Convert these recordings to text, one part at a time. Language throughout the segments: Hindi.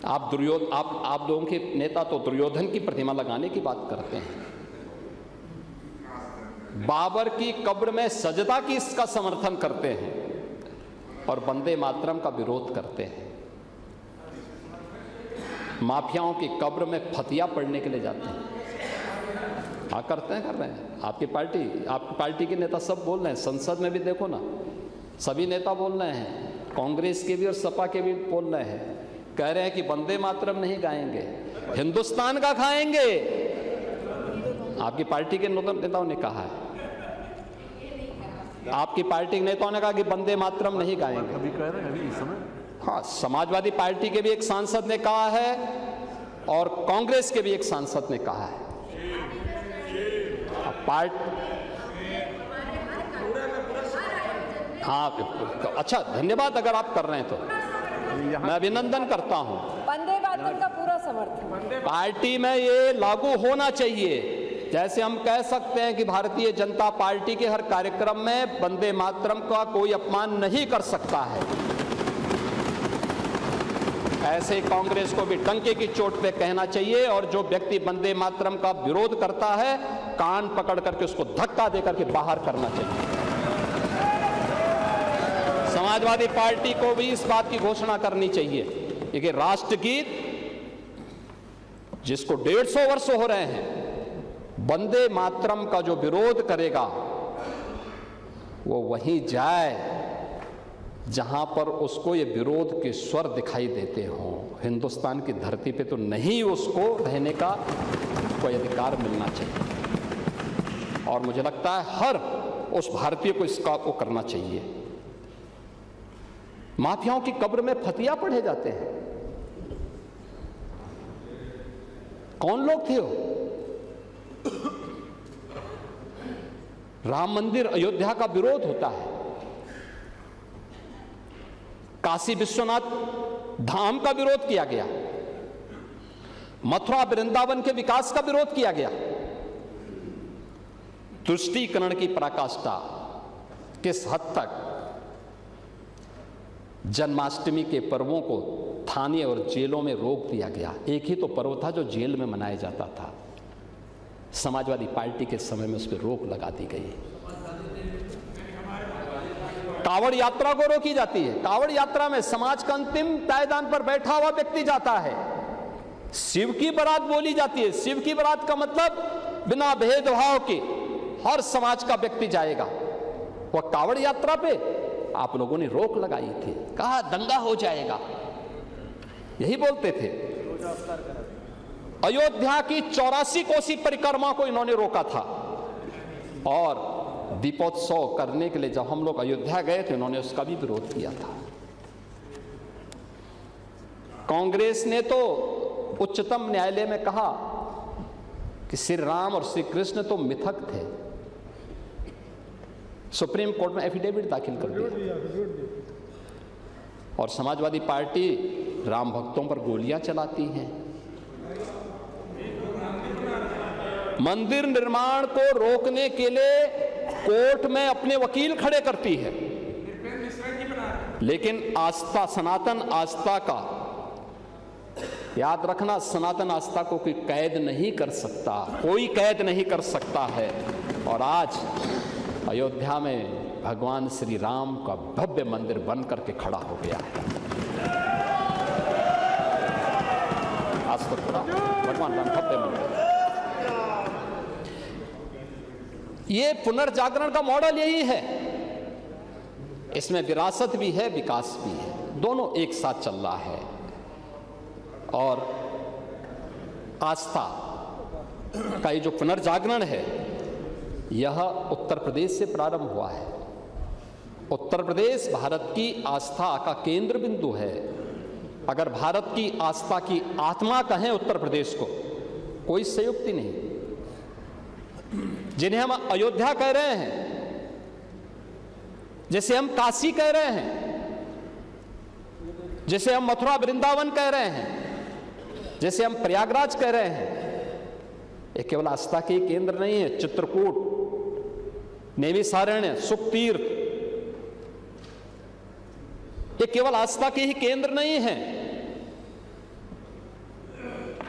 आप लोगों के नेता तो दुर्योधन की प्रतिमा लगाने की बात करते हैं, बाबर की कब्र में सजदा की इसका समर्थन करते हैं और वंदे मातरम का विरोध करते हैं। माफियाओं की कब्र में फतिया पढ़ने के लिए जाते हैं। हाँ, करते हैं, कर रहे हैं। आपकी पार्टी के नेता सब बोल रहे हैं, संसद में भी देखो ना, सभी नेता बोल रहे हैं, कांग्रेस के भी और सपा के भी बोल रहे हैं, कह रहे हैं कि वंदे मातरम नहीं गाएंगे, हिंदुस्तान का खाएंगे। आपकी पार्टी के नेताओं ने कहा है, आपकी पार्टी के नेताओं ने कहा कि वंदे मातरम नहीं गाएंगे। अभी कह रहे हैं, अभी इस समय। हाँ, समाजवादी पार्टी के भी एक सांसद ने कहा है और कांग्रेस के भी एक सांसद ने कहा है। हाँ, अच्छा, धन्यवाद अगर आप कर रहे हैं तो मैं अभिनंदन करता हूं। वंदे मातरम का पूरा समर्थन पार्टी में ये लागू होना चाहिए। जैसे हम कह सकते हैं कि भारतीय जनता पार्टी के हर कार्यक्रम में वंदे मातरम का कोई अपमान नहीं कर सकता है, ऐसे कांग्रेस को भी डंके की चोट पे कहना चाहिए और जो व्यक्ति वंदे मातरम का विरोध करता है कान पकड़ करके उसको धक्का देकर के बाहर करना चाहिए। समाजवादी पार्टी को भी इस बात की घोषणा करनी चाहिए कि राष्ट्रगीत जिसको 150 वर्ष हो रहे हैं, वंदे मातरम का जो विरोध करेगा वो वहीं जाए जहां पर उसको ये विरोध के स्वर दिखाई देते हों। हिंदुस्तान की धरती पे तो नहीं उसको रहने का कोई अधिकार मिलना चाहिए और मुझे लगता है हर उस भारतीय को इसका वो करना चाहिए। माफियाओं की कब्र में फतिया पढ़े जाते हैं। कौन लोग थे वो? राम मंदिर अयोध्या का विरोध होता है, काशी विश्वनाथ धाम का विरोध किया गया, मथुरा वृंदावन के विकास का विरोध किया गया, तुष्टीकरण की पराकाष्ठा किस हद तक जन्माष्टमी के पर्वों को थाने और जेलों में रोक दिया गया। एक ही तो पर्व था जो जेल में मनाया जाता था, समाजवादी पार्टी के समय में उस पर रोक लगा दी गई। कावड़ यात्रा को रोकी जाती है। कावड़ यात्रा में समाज का अंतिम पायदान पर बैठा हुआ व्यक्ति जाता है, शिव की बारात बोली जाती है। शिव की बारात का मतलब बिना भेदभाव के हर समाज का व्यक्ति जाएगा। वह कावड़ यात्रा पे आप लोगों ने रोक लगाई थी, कहा दंगा हो जाएगा, यही बोलते थे। अयोध्या की 84 कोसी परिक्रमा को इन्होंने रोका था और दीपोत्सव करने के लिए जब हम लोग अयोध्या गए थे इन्होंने उसका भी विरोध किया था। कांग्रेस ने तो उच्चतम न्यायालय में कहा कि श्री राम और श्री कृष्ण तो मिथक थे, सुप्रीम कोर्ट में एफिडेविट दाखिल कर दिया। और समाजवादी पार्टी राम भक्तों पर गोलियां चलाती है। मंदिर निर्माण को रोकने के लिए कोर्ट में अपने वकील खड़े करती है, लेकिन आस्था, सनातन आस्था का याद रखना, सनातन आस्था को कोई कैद नहीं कर सकता, कोई कैद नहीं कर सकता है। और आज अयोध्या में भगवान श्री राम का भव्य मंदिर बन करके खड़ा हो गया है। आज तो भगवान राम भव्य मंदिर, ये पुनर्जागरण का मॉडल यही है। इसमें विरासत भी है, विकास भी है, दोनों एक साथ चल रहा है। और आस्था का ये जो पुनर्जागरण है यह उत्तर प्रदेश से प्रारंभ हुआ है। उत्तर प्रदेश भारत की आस्था का केंद्र बिंदु है। अगर भारत की आस्था की आत्मा कहें उत्तर प्रदेश को, कोई संयुक्ति नहीं। जिन्हें हम अयोध्या कह रहे हैं, जैसे हम काशी कह रहे हैं, जैसे हम मथुरा वृंदावन कह रहे हैं, जैसे हम प्रयागराज कह रहे हैं, ये केवल आस्था के केंद्र नहीं है। चित्रकूट, नैमिषारण्य, सुखतीर्थ, ये केवल आस्था के ही केंद्र नहीं है।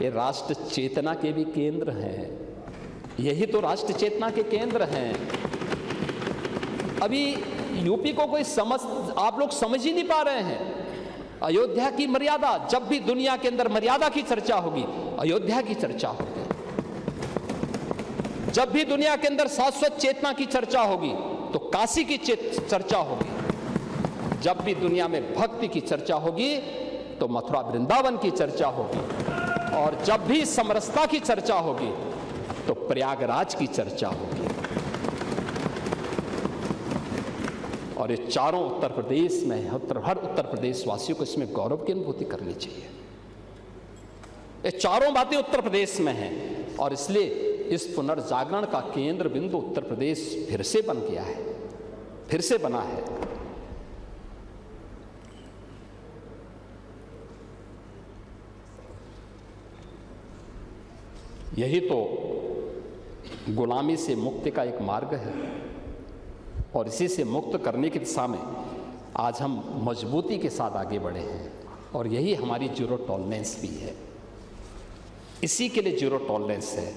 ये राष्ट्र चेतना के भी केंद्र हैं। यही तो राष्ट्र चेतना के केंद्र हैं। अभी यूपी को कोई आप लोग समझ ही नहीं पा रहे हैं। अयोध्या की मर्यादा, जब भी दुनिया के अंदर मर्यादा की चर्चा होगी, अयोध्या की चर्चा होगी। जब भी दुनिया के अंदर शाश्वत चेतना की चर्चा होगी तो काशी की चर्चा होगी। जब भी दुनिया में भक्ति की चर्चा होगी तो मथुरा वृंदावन की चर्चा होगी। और जब भी समरसता की चर्चा होगी तो प्रयागराज की चर्चा होगी। और ये चारों उत्तर प्रदेश में, हर उत्तर प्रदेश वासियों को इसमें गौरव की अनुभूति करनी चाहिए। ये चारों बातें उत्तर प्रदेश में हैं और इसलिए इस पुनर्जागरण का केंद्र बिंदु उत्तर प्रदेश फिर से बन गया है, फिर से बना है। यही तो गुलामी से मुक्ति का एक मार्ग है और इसी से मुक्त करने की दिशा में आज हम मजबूती के साथ आगे बढ़े हैं और यही हमारी जीरो टॉलरेंस भी है। इसी के लिए जीरो टॉलरेंस है।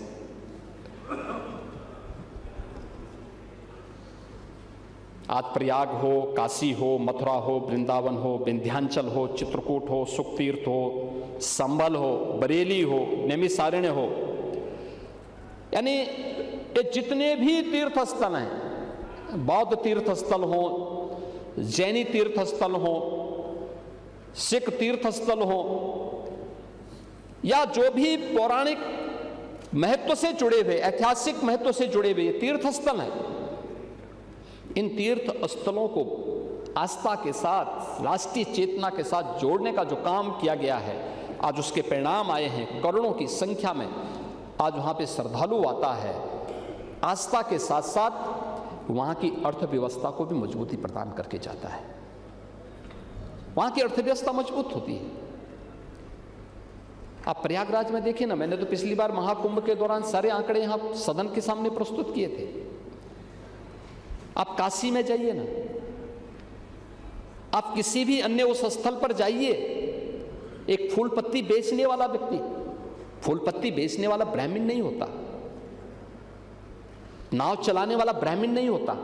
आज प्रयाग हो, काशी हो, मथुरा हो, वृंदावन हो, विंध्याचल हो, चित्रकूट हो, सुखतीर्थ हो, संभल हो, बरेली हो, नैमिषारण्य हो, यानी ये जितने भी तीर्थ स्थल हैं, बौद्ध तीर्थ स्थल हो, जैनी तीर्थ स्थल हो, सिख तीर्थ स्थल हो, या जो भी पौराणिक महत्व से जुड़े हुए, ऐतिहासिक महत्व से जुड़े हुए तीर्थ स्थल हैं, इन तीर्थ स्थलों को आस्था के साथ, राष्ट्रीय चेतना के साथ जोड़ने का जो काम किया गया है, आज उसके परिणाम आए हैं। करोड़ों की संख्या में आज वहाँ पे श्रद्धालु आता है। आस्था के साथ साथ वहाँ की अर्थव्यवस्था को भी मजबूती प्रदान करके जाता है। वहाँ की अर्थव्यवस्था मजबूत होती है। आप प्रयागराज में देखिए ना, मैंने तो पिछली बार महाकुंभ के दौरान सारे आंकड़े यहाँ सदन के सामने प्रस्तुत किए थे। आप काशी में जाइए ना, आप किसी भी अन्य उस स्थल पर जाइए, एक फूल पत्ती बेचने वाला व्यक्ति, फूल पत्ती बेचने वाला ब्राह्मण नहीं होता, नाव चलाने वाला ब्राह्मण नहीं होता,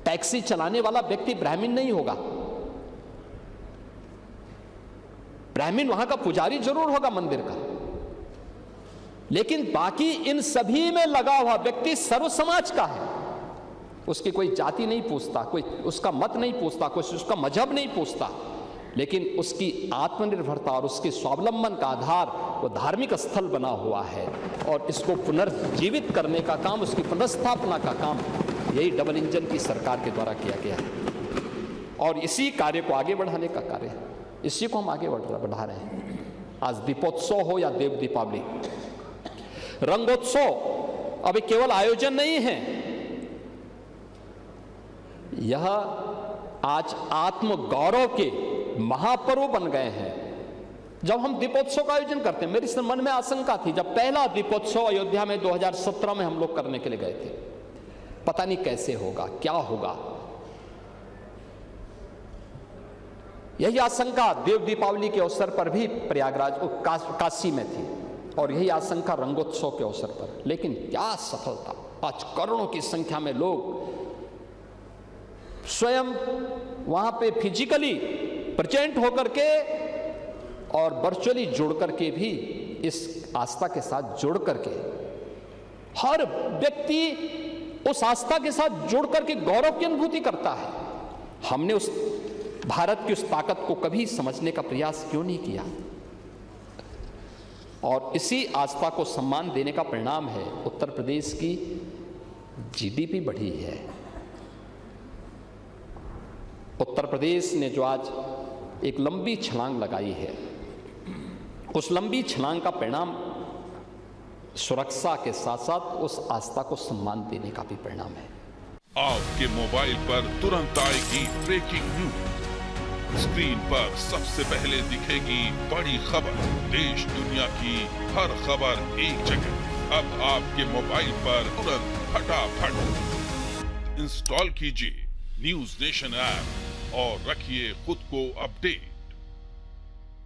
टैक्सी चलाने वाला व्यक्ति ब्राह्मण नहीं होगा। ब्राह्मण वहां का पुजारी जरूर होगा मंदिर का, लेकिन बाकी इन सभी में लगा हुआ व्यक्ति सर्व समाज का है। उसकी कोई जाति नहीं पूछता, कोई उसका मत नहीं पूछता, कोई उसका मजहब नहीं पूछता, लेकिन उसकी आत्मनिर्भरता और उसके स्वावलंबन का आधार वो धार्मिक स्थल बना हुआ है। और इसको पुनर्जीवित करने का काम, उसकी पुनर्स्थापना का काम यही डबल इंजन की सरकार के द्वारा किया गया है और इसी कार्य को आगे बढ़ाने का कार्य है। इसी को हम आगे बढ़ा रहे हैं। आज दीपोत्सव हो या देव दीपावली, रंगोत्सव अभी केवल आयोजन नहीं है, यह आज आत्म गौरव के महापर्व बन गए हैं। जब हम दीपोत्सव का आयोजन करते हैं, मेरे मन में आशंका थी, जब पहला दीपोत्सव अयोध्या में 2017 में हम लोग करने के लिए गए थे, पता नहीं कैसे होगा, क्या होगा। यही आशंका देव दीपावली के अवसर पर भी प्रयागराज काशी में थी और यही आशंका रंगोत्सव के अवसर पर। लेकिन क्या सफलता, आज करोड़ों की संख्या में लोग स्वयं वहां पे फिजिकली प्रेजेंट होकर के और वर्चुअली जुड़ करके भी इस आस्था के साथ जुड़ करके, हर व्यक्ति उस आस्था के साथ जुड़ करके गौरव की अनुभूति करता है। हमने उस भारत की उस ताकत को कभी समझने का प्रयास क्यों नहीं किया? और इसी आस्था को सम्मान देने का परिणाम है उत्तर प्रदेश की जीडीपी बढ़ी है। उत्तर प्रदेश ने जो आज एक लंबी छलांग लगाई है, उस लंबी छलांग का परिणाम सुरक्षा के साथ साथ उस आस्था को सम्मान देने का भी परिणाम है। आपके मोबाइल पर तुरंत आएगी ब्रेकिंग न्यूज, स्क्रीन पर सबसे पहले दिखेगी बड़ी खबर, देश दुनिया की हर खबर एक जगह। अब आपके मोबाइल पर तुरंत फटाफट इंस्टॉल कीजिए न्यूज नेशन ऐप और रखिए खुद को अपडेट।